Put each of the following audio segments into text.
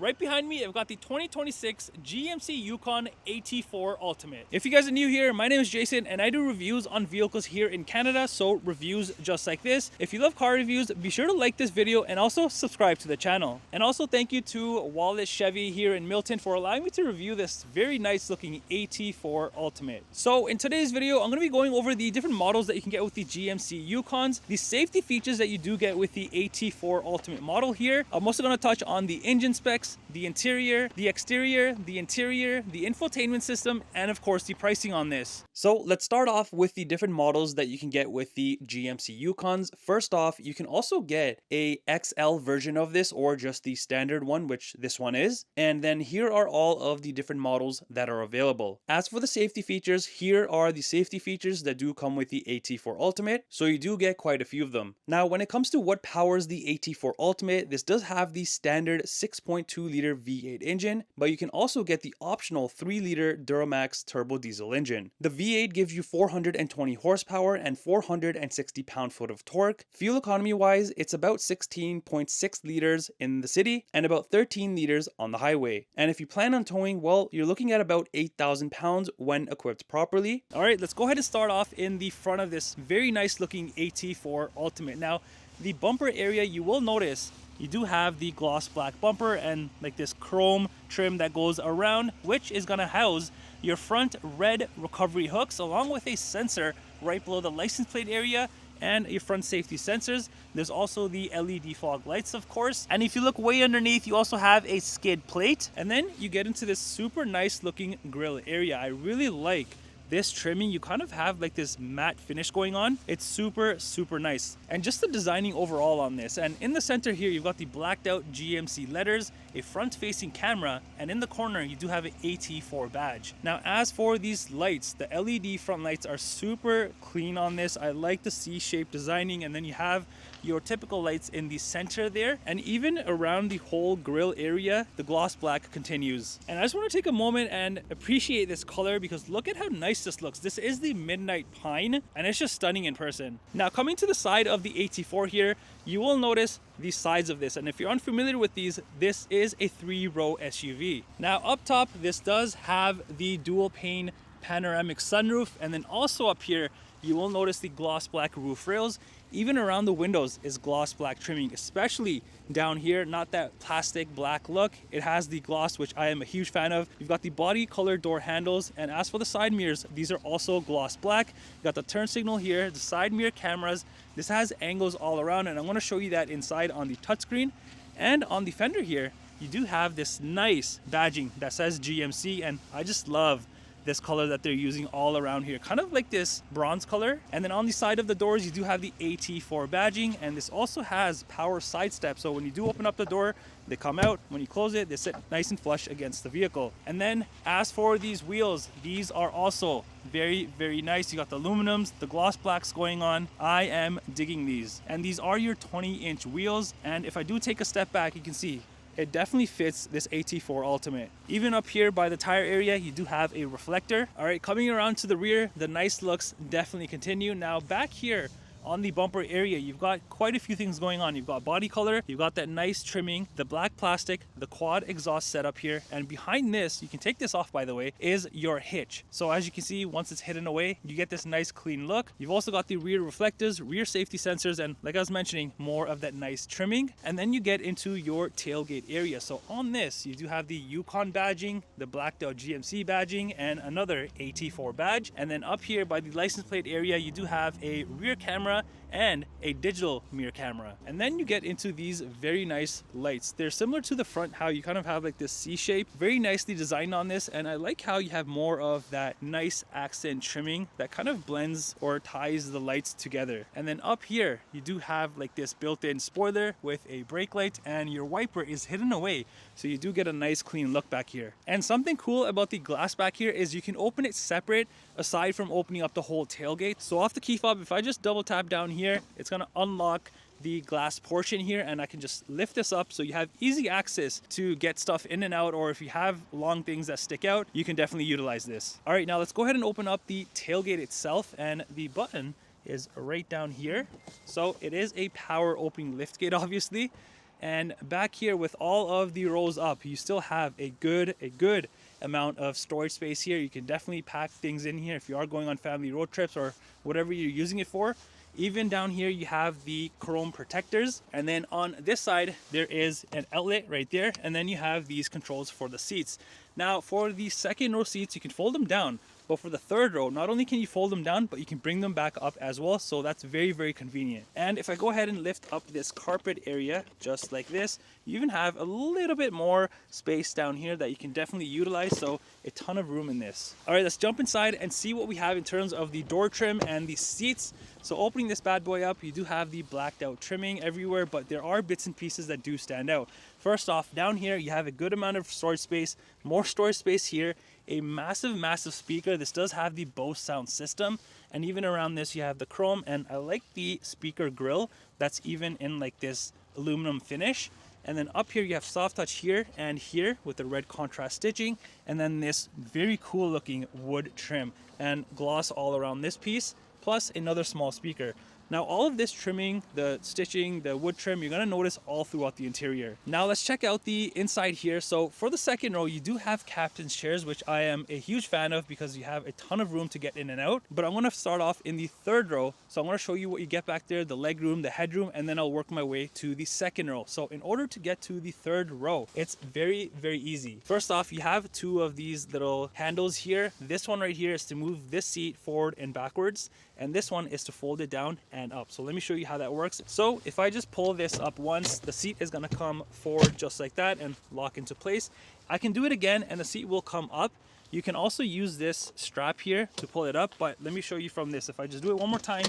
right behind me, I've got the 2026 GMC Yukon AT4 Ultimate. If you guys are new here, my name is Jason and I do reviews on vehicles here in Canada, so reviews just like this. If you love car reviews, be sure to like this video and also subscribe to the channel. And also thank you to Wallace Chevy here in Milton for allowing me to review this very nice looking AT4 Ultimate. So in today's video, I'm going to be going over the different models that you can get with the GMC Yukons, the safety features that you do get with the AT4 Ultimate model here. I'm also going to touch on the engine specs, the interior, the exterior, the interior, the infotainment system, and of course the pricing on this. So let's start off with the different models that you can get with the GMC Yukons. First off, you can also get a XL version of this or just the standard one, which this one is. And then here are all of the different models that are available. As for the safety features, here are the safety features that do come with the AT4 Ultimate. So you do get quite a few of them. Now, when it comes to what powers the AT4 Ultimate, this does have the standard 6.2 liter V8 engine, but you can also get the optional 3 liter Duramax turbo diesel engine. The V8 gives you 420 horsepower and 460 pound-foot of torque. Fuel economy wise, it's about 16.6 liters in the city and about 13 liters on the highway. And if you plan on towing, well, you're looking at about 8,000 pounds when equipped properly. All right, let's go ahead and start off in the front of this very nice looking AT4 Ultimate. Now, the bumper area, you will notice you do have the gloss black bumper and like this chrome trim that goes around, which is going to house your front red recovery hooks along with a sensor right below the license plate area and your front safety sensors. There's also the LED fog lights, of course. And if you look way underneath, you also have a skid plate. And then you get into this super nice looking grille area. I really like this trimming. You kind of have like this matte finish going on. It's super nice. And just the designing overall on this. And in the center here, you've got the blacked out GMC letters, a front facing camera, and in the corner you do have an AT4 badge. Now as for these lights, the LED front lights are super clean on this. I like the C-shaped designing, and then you have your typical lights in the center there, and even around the whole grille area, the gloss black continues. And I just want to take a moment and appreciate this color because look at how nice this looks. This is the Midnight Pine and it's just stunning in person. Now coming to the side of the AT4 here, you will notice the sides of this, and if you're unfamiliar with these, this is a 3-row SUV. Now up top, this does have the dual pane panoramic sunroof, and then also up here you will notice the gloss black roof rails. Even around the windows is gloss black trimming, especially down here. Not that plastic black look. It has the gloss, which I am a huge fan of. You've got the body color door handles, and as for the side mirrors, these are also gloss black. You got the turn signal here, the side mirror cameras. This has angles all around, and I'm going to show you that inside on the touchscreen. And on the fender here, you do have this nice badging that says GMC, and I just love this color that they're using all around here, kind of like this bronze color. And then on the side of the doors, you do have the AT4 badging, and this also has power side steps. So when you do open up the door, they come out. When you close it, they sit nice and flush against the vehicle. And then as for these wheels, these are also very nice. You got the aluminums, the gloss blacks going on. I am digging these. And these are your 20-inch wheels. And if I do take a step back, you can see it definitely fits this AT4 Ultimate. Even up here by the tire area, you do have a reflector. All right, coming around to the rear, the nice looks definitely continue. Now back here on the bumper area, you've got quite a few things going on. You've got body color, you've got that nice trimming, the black plastic, the quad exhaust setup here, and behind this, you can take this off by the way, is your hitch. So as you can see, once it's hidden away, you get this nice clean look. You've also got the rear reflectors, rear safety sensors, and like I was mentioning, more of that nice trimming. And then you get into your tailgate area. So on this, you do have the Yukon badging, the blacked out GMC badging, and another AT4 badge. And then up here by the license plate area, you do have a rear camera and a digital mirror camera. And then you get into these very nice lights. They're similar to the front, how you kind of have like this C shape, very nicely designed on this. And I like how you have more of that nice accent trimming that kind of blends or ties the lights together. And then up here, you do have like this built-in spoiler with a brake light, and your wiper is hidden away. So you do get a nice clean look back here. And something cool about the glass back here is you can open it separate aside from opening up the whole tailgate. So off the key fob, if I just double tap down here, it's gonna unlock the glass portion here, and I can just lift this up so you have easy access to get stuff in and out, or if you have long things that stick out, you can definitely utilize this. All right, now let's go ahead and open up the tailgate itself, and the button is right down here. So it is a power opening lift gate, obviously. And back here with all of the rows up, you still have a good amount of storage space here. You can definitely pack things in here if you are going on family road trips or whatever you're using it for. Even down here, you have the chrome protectors. And then on this side, there is an outlet right there. And then you have these controls for the seats. Now, for the second row seats, you can fold them down. But for the third row, not only can you fold them down, but you can bring them back up as well. So that's very convenient. And if I go ahead and lift up this carpet area, just like this, you even have a little bit more space down here that you can definitely utilize. So a ton of room in this. All right, let's jump inside and see what we have in terms of the door trim and the seats. So opening this bad boy up, you do have the blacked out trimming everywhere, but there are bits and pieces that do stand out. First off, down here, you have a good amount of storage space, more storage space here, a massive speaker. This does have the Bose sound system, and even around this, you have the chrome, and I like the speaker grill that's even in like this aluminum finish. And then up here, you have soft touch here and here with the red contrast stitching, and then this very cool looking wood trim and gloss all around this piece, plus another small speaker. Now all of this trimming, the stitching, the wood trim, you're gonna notice all throughout the interior. Now let's check out the inside here. So for the second row, you do have captain's chairs, which I am a huge fan of because you have a ton of room to get in and out. But I'm gonna start off in the third row. So I'm gonna show you what you get back there, the leg room, the headroom, and then I'll work my way to the second row. So in order to get to the third row, it's very easy. First off, you have two of these little handles here. This one right here is to move this seat forward and backwards, and this one is to fold it down and up. So let me show you how that works. So if I just pull this up once, the seat is gonna come forward just like that and lock into place. I can do it again and the seat will come up. You can also use this strap here to pull it up, but let me show you from this. If I just do it one more time,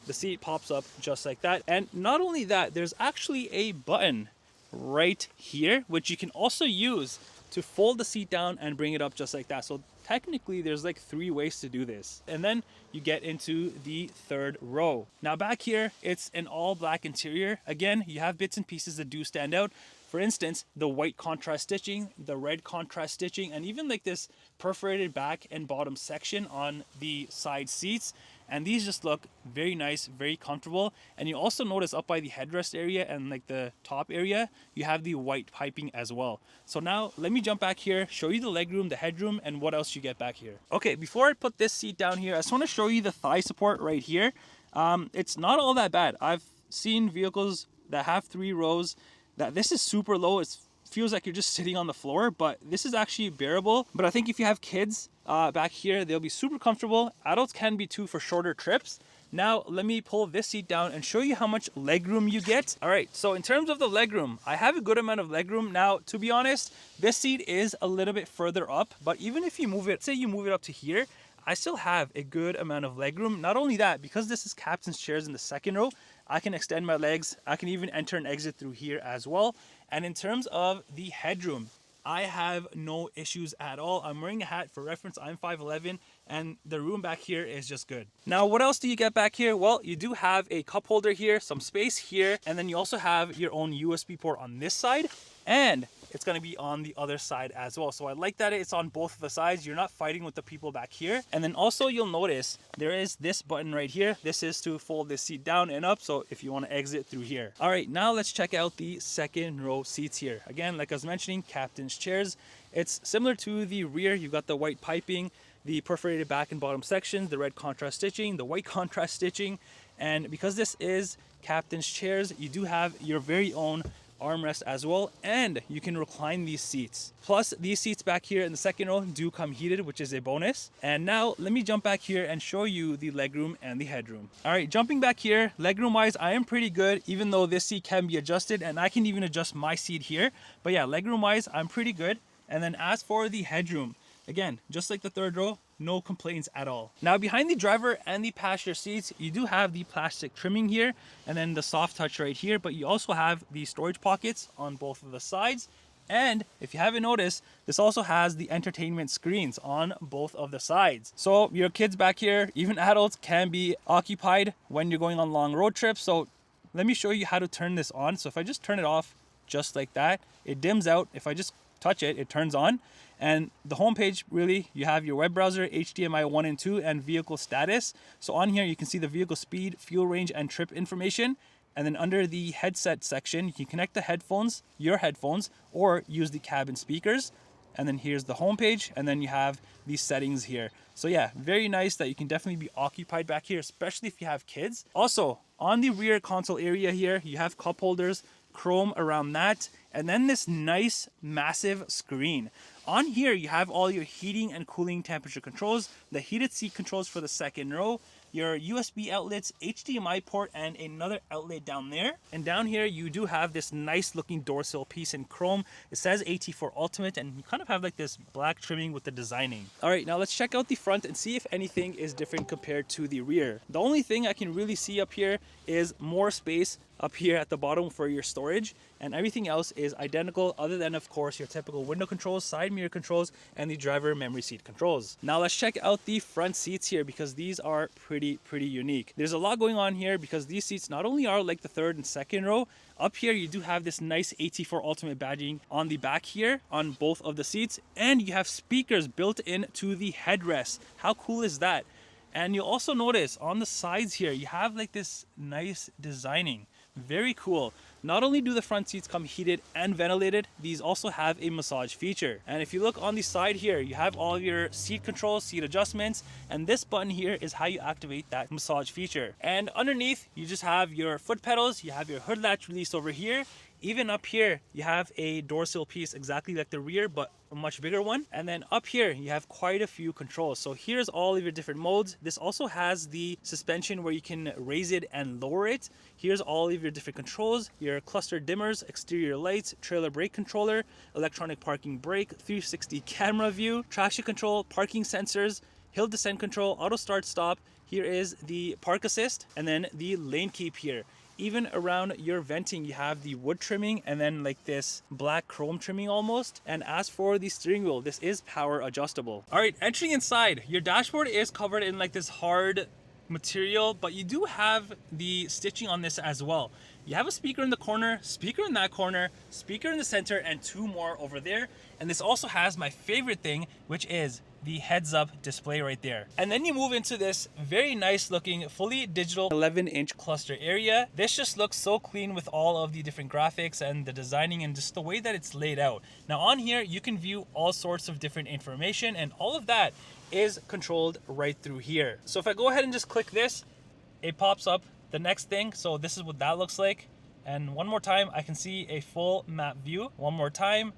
the seat pops up just like that. And not only that, there's actually a button right here, which you can also use to fold the seat down and bring it up just like that. So technically there's like 3 ways to do this. And then you get into the third row. Now back here, it's an all black interior. Again, you have bits and pieces that do stand out. For instance, the white contrast stitching, the red contrast stitching, and even like this perforated back and bottom section on the side seats. And these just look very nice, very comfortable. And you also notice up by the headrest area and like the top area, you have the white piping as well. So now let me jump back here, show you the legroom, the headroom, and what else you get back here. Okay, before I put this seat down here, I just want to show you the thigh support right here. It's not all that bad. I've seen vehicles that have 3 rows that this is super low. It feels like you're just sitting on the floor, but this is actually bearable. But I think if you have kids back here, they'll be super comfortable. Adults can be too for shorter trips. Now let me pull this seat down and show you how much legroom you get. All right, so in terms of the legroom, I have a good amount of legroom. Now, to be honest, this seat is a little bit further up, but even if you move it, say you move it up to here, I still have a good amount of legroom. Not only that, because this is captain's chairs in the second row, I can extend my legs. I can even enter and exit through here as well. And in terms of the headroom, I have no issues at all. I'm wearing a hat for reference. I'm 5'11", and the room back here is just good. Now, what else do you get back here? Well, you do have a cup holder here, some space here, and then you also have your own USB port on this side, and it's gonna be on the other side as well. So I like that it's on both of the sides. You're not fighting with the people back here. And then also you'll notice there is this button right here. This is to fold this seat down and up. So if you wanna exit through here. All right, now let's check out the second row seats here. Again, like I was mentioning, captain's chairs. It's similar to the rear. You've got the white piping, the perforated back and bottom sections, the red contrast stitching, the white contrast stitching. And because this is captain's chairs, you do have your very own armrest as well, and you can recline these seats. Plus, these seats back here in the second row do come heated, which is a bonus. And now let me jump back here and show you the legroom and the headroom. All right, jumping back here, legroom wise, I am pretty good, even though this seat can be adjusted, and I can even adjust my seat here. But yeah, legroom wise, I'm pretty good. And then as for the headroom, again, just like the third row, no complaints at all. Now behind the driver and the passenger seats, you do have the plastic trimming here and then the soft touch right here, but you also have the storage pockets on both of the sides. And if you haven't noticed, this also has the entertainment screens on both of the sides. So your kids back here, even adults, can be occupied when you're going on long road trips. So let me show you how to turn this on. So if I just turn it off just like that, it dims out. If I just touch it, it turns on. And the home page, really, you have your web browser, HDMI 1 and 2, and vehicle status. So on here, you can see the vehicle speed, fuel range, and trip information. And then under the headset section, you can connect the headphones, your headphones, or use the cabin speakers. And then here's the home page, and then you have these settings here. So yeah, very nice that you can definitely be occupied back here, especially if you have kids. Also, on the rear console area here, you have cup holders, chrome around that, and then this nice massive screen. On here, you have all your heating and cooling temperature controls, the heated seat controls for the second row, your USB outlets, HDMI port, and another outlet down there. And down here, you do have this nice looking door sill piece in chrome. It says AT4 Ultimate, and you kind of have like this black trimming with the designing. All right, now let's check out the front and see if anything is different compared to the rear. The only thing I can really see up here is more space up here at the bottom for your storage, and everything else is identical other than, of course, your typical window controls, side mirror controls, and the driver memory seat controls. Now let's check out the front seats here, because these are pretty unique. There's a lot going on here because these seats not only are like the third and second row, up here you do have this nice AT4 Ultimate badging on the back here on both of the seats, and you have speakers built into the headrest. How cool is that? And you'll also notice on the sides here, you have like this nice designing. Very cool. Not only do the front seats come heated and ventilated, these also have a massage feature. And if you look on the side here, you have all your seat controls, seat adjustments, and this button here is how you activate that massage feature. And underneath, you just have your foot pedals, you have your hood latch release over here. Even up here, you have a door sill piece exactly like the rear, but a much bigger one. And then up here, you have quite a few controls. So here's all of your different modes. This also has the suspension where you can raise it and lower it. Here's all of your different controls, your cluster dimmers, exterior lights, trailer brake controller, electronic parking brake, 360 camera view, traction control, parking sensors, hill descent control, auto start stop. Here is the park assist, and then the lane keep here. Even around your venting, you have the wood trimming and then like this black chrome trimming almost. And as for the steering wheel, this is power adjustable. All right, entering inside, your dashboard is covered in like this hard material, but you do have the stitching on this as well. You have a speaker in the corner, speaker in that corner, speaker in the center, and two more over there. And this also has my favorite thing, which is the heads-up display right there. And then you move into this very nice looking fully digital 11-inch cluster area. This just looks so clean with all of the different graphics and the designing and just the way that it's laid out. Now on here, you can view all sorts of different information, and all of that is controlled right through here. So if I go ahead and just click this, it pops up the next thing. So this is what that looks like. And one more time, I can see a full map view. One more time,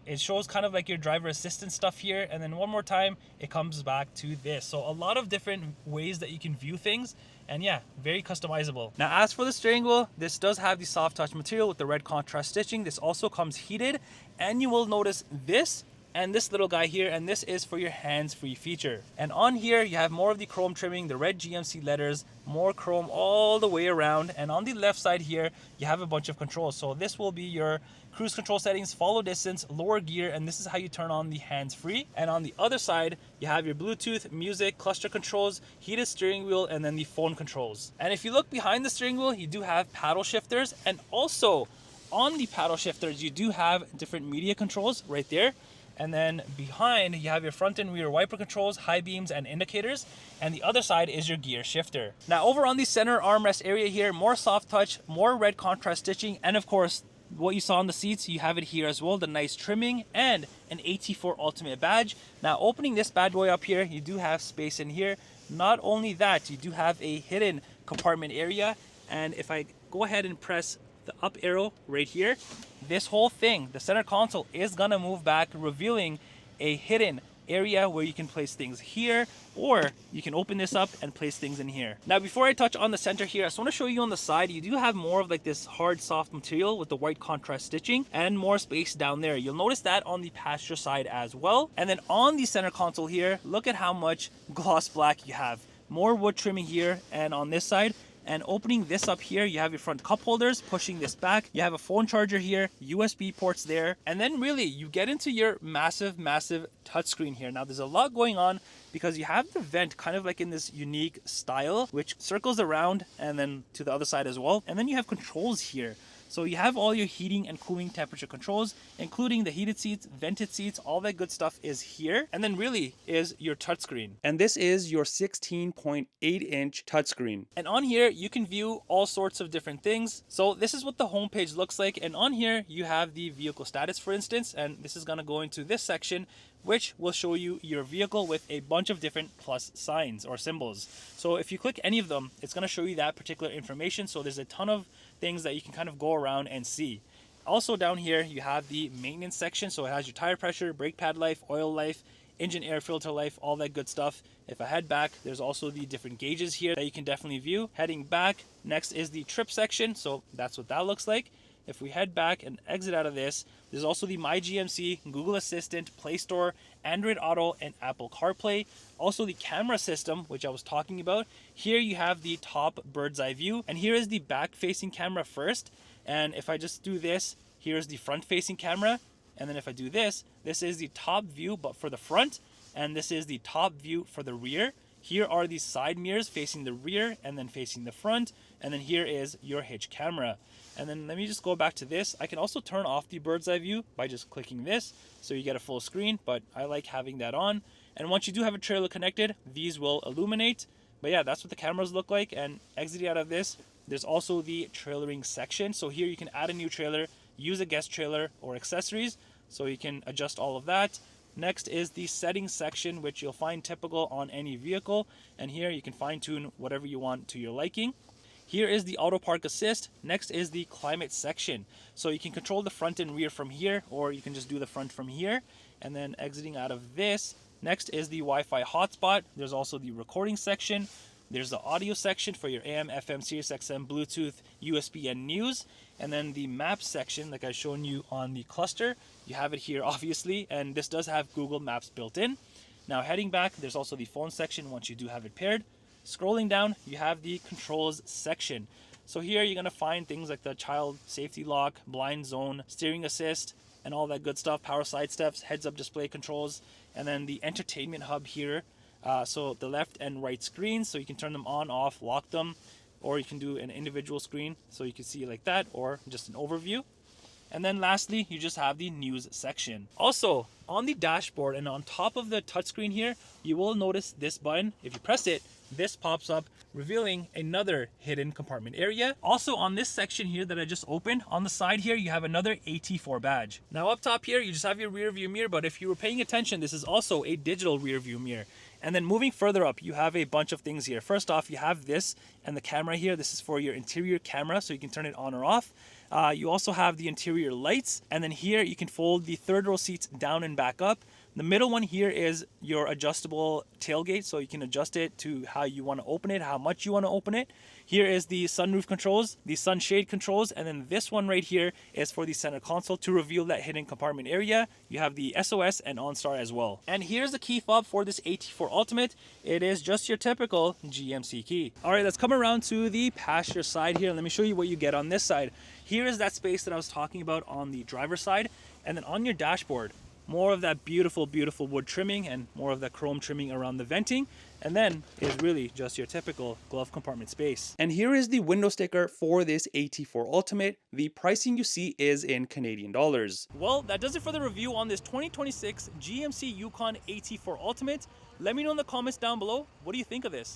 it shows kind of like your driver assistance stuff here, and then one more time it comes back to this. So a lot of different ways that you can view things, and yeah, very customizable. Now as for the steering wheel, this does have the soft touch material with the red contrast stitching. This also comes heated, and you will notice this and this little guy here, and this is for your hands-free feature. And on here you have more of the chrome trimming, the red GMC letters, more chrome all the way around. And on the left side here, you have a bunch of controls. So this will be your cruise control settings, follow distance, lower gear, and this is how you turn on the hands-free. And on the other side, you have your Bluetooth, music, cluster controls, heated steering wheel, and then the phone controls. And if you look behind the steering wheel, you do have paddle shifters, and also on the paddle shifters, you do have different media controls right there. And then behind, you have your front and rear wiper controls, high beams, and indicators. And the other side is your gear shifter. Now over on the center armrest area here, more soft touch, more red contrast stitching, and of course, what you saw on the seats, you have it here as well, the nice trimming and an AT4 Ultimate badge. Now opening this bad boy up here, you do have space in here. Not only that, you do have a hidden compartment area. And if I go ahead and press the up arrow right here, this whole thing, the center console, is gonna move back, revealing a hidden area where you can place things here, or you can open this up and place things in here. Now before I touch on the center here, I just want to show you on the side, you do have more of like this hard soft material with the white contrast stitching and more space down there. You'll notice that on the passenger side as well. And then on the center console here, look at how much gloss black you have. More wood trimming here and on this side. And opening this up here, you have your front cup holders. Pushing this back, you have a phone charger here, USB ports there, and then really you get into your massive touchscreen here. Now there's a lot going on because you have the vent kind of like in this unique style which circles around and then to the other side as well, and then you have controls here. So you have all your heating and cooling temperature controls, including the heated seats, vented seats, all that good stuff is here. And then really is your touchscreen. And this is your 16.8-inch touchscreen. And on here, you can view all sorts of different things. So this is what the homepage looks like. And on here, you have the vehicle status, for instance, and this is gonna go into this section, which will show you your vehicle with a bunch of different plus signs or symbols. So if you click any of them, it's gonna show you that particular information. So there's a ton of things that you can kind of go around and see. Also down here, you have the maintenance section. So it has your tire pressure, brake pad life, oil life, engine air filter life, all that good stuff. If I head back, there's also the different gauges here that you can definitely view. Heading back, next is the trip section. So that's what that looks like. If we head back and exit out of this, there's also the My GMC, Google Assistant, Play Store, Android Auto, and Apple CarPlay. Also the camera system, which I was talking about. Here you have the top bird's eye view, and here is the back-facing camera first. And if I just do this, here's the front-facing camera. And then if I do this, this is the top view, but for the front, and this is the top view for the rear. Here are the side mirrors facing the rear and then facing the front. And then here is your hitch camera. And then let me just go back to this. I can also turn off the bird's eye view by just clicking this. So you get a full screen, but I like having that on. And once you do have a trailer connected, these will illuminate. But yeah, that's what the cameras look like. And exiting out of this, there's also the trailering section. So here you can add a new trailer, use a guest trailer or accessories. So you can adjust all of that. Next is the settings section, which you'll find typical on any vehicle. And here you can fine tune whatever you want to your liking. Here is the auto park assist. Next is the climate section. So you can control the front and rear from here, or you can just do the front from here. And then exiting out of this, next is the Wi-Fi hotspot. There's also the recording section. There's the audio section for your AM, FM, Sirius XM, Bluetooth, USB, and news. And then the maps section, like I've shown you on the cluster, you have it here obviously, and this does have Google Maps built in. Now heading back, there's also the phone section once you do have it paired. Scrolling down, you have the controls section. So here you're gonna find things like the child safety lock, blind zone, steering assist, and all that good stuff, power side steps, heads up display controls, and then the entertainment hub here. So the left and right screens, so you can turn them on, off, lock them, or you can do an individual screen so you can see like that, or just an overview. And then lastly, you just have the news section. Also, on the dashboard and on top of the touchscreen here, you will notice this button. If you press it, this pops up, revealing another hidden compartment area. Also on this section here that I just opened, on the side here, you have another AT4 badge. Now up top here, you just have your rear view mirror, but if you were paying attention, this is also a digital rear view mirror. And then moving further up, you have a bunch of things here. First off, you have this and the camera here. This is for your interior camera, so you can turn it on or off. You also have the interior lights, and then here you can fold the third row seats down and back up. The middle one here is your adjustable tailgate, so you can adjust it to how you want to open it, how much you want to open it. Here is the sunroof controls, the sunshade controls, and then this one right here is for the center console to reveal that hidden compartment area. You have the SOS and OnStar as well. And here's the key fob for this AT4 Ultimate. It is just your typical GMC key. All right, let's come around to the passenger side here. Let me show you what you get on this side. Here is that space that I was talking about on the driver's side. And then on your dashboard, more of that beautiful, beautiful wood trimming and more of that chrome trimming around the venting. And then is really just your typical glove compartment space. And here is the window sticker for this AT4 Ultimate. The pricing you see is in Canadian dollars. Well, that does it for the review on this 2026 GMC Yukon AT4 Ultimate. Let me know in the comments down below, what do you think of this?